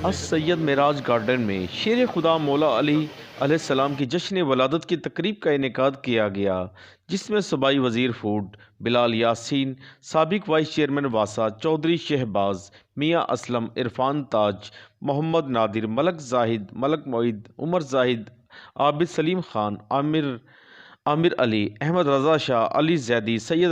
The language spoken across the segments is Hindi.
सैयद मेराज गार्डन में शेर खुदा मौला अली अलैहिस्सलाम की जश्न वलादत की तकरीब का इनेकाद किया गया, जिसमें सूबाई वज़ीर फूड बिलाल यासीन, साबिक वाइस चेयरमैन वासा चौधरी शहबाज, मियाँ असलम, इरफान ताज, मोहम्मद नादिर, मलक जाहिद, मलक मोईद, उमर जाहिद, आबिद सलीम खान, आमिर आमिर अली, अहमद रज़ा शाह, अली जैदी, सैयद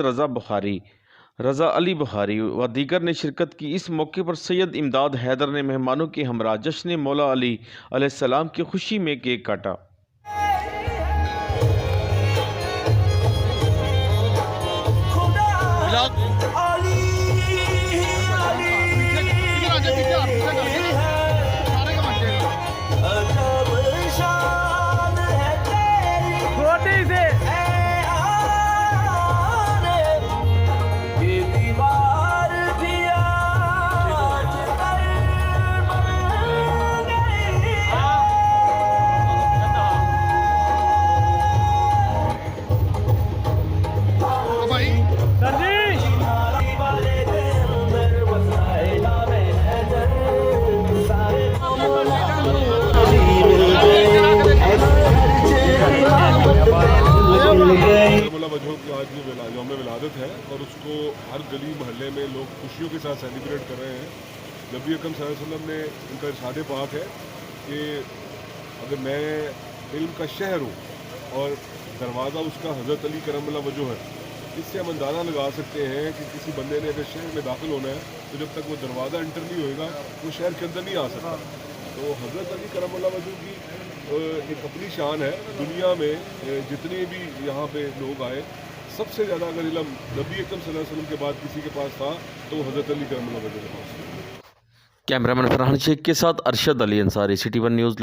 रज़ा अली बुखारी व दीगर ने शिरकत की। इस मौके पर सैयद इमदाद हैदर ने मेहमानों के हमरा जश्न मौला अली अलैहिस्सलाम की खुशी में केक काटा। वजहों की आज यौम विलादत है और उसको हर गली मोहल्ले में लोग खुशियों के साथ सेलिब्रेट कर रहे हैं। नबी अकरम सल्लल्लाहु अलैहि वसल्लम ने उनका इरशाद पाक है कि अगर मैं इल्म का शहर हूँ और दरवाज़ा उसका हज़रत अली करम वजह है, इससे हम अंदाज़ा लगा सकते हैं कि किसी बंदे ने अगर शहर में दाखिल होना है तो जब तक वो दरवाज़ा एंटर नहीं होएगा वो शहर के अंदर नहीं आ सकता। तो हज़रत अली करम वजह की एक अपनी शान है। दुनिया में जितने भी यहाँ पे लोग आए, सबसे ज़्यादा अगर इल्म नबी अकरम सल्लल्लाहु अलैहि वसल्लम के बाद किसी के पास था तो हज़रत अली करम वजह के पास। कैमरामैन फरहान शेख के साथ Arshad Ali Ansari, city one news.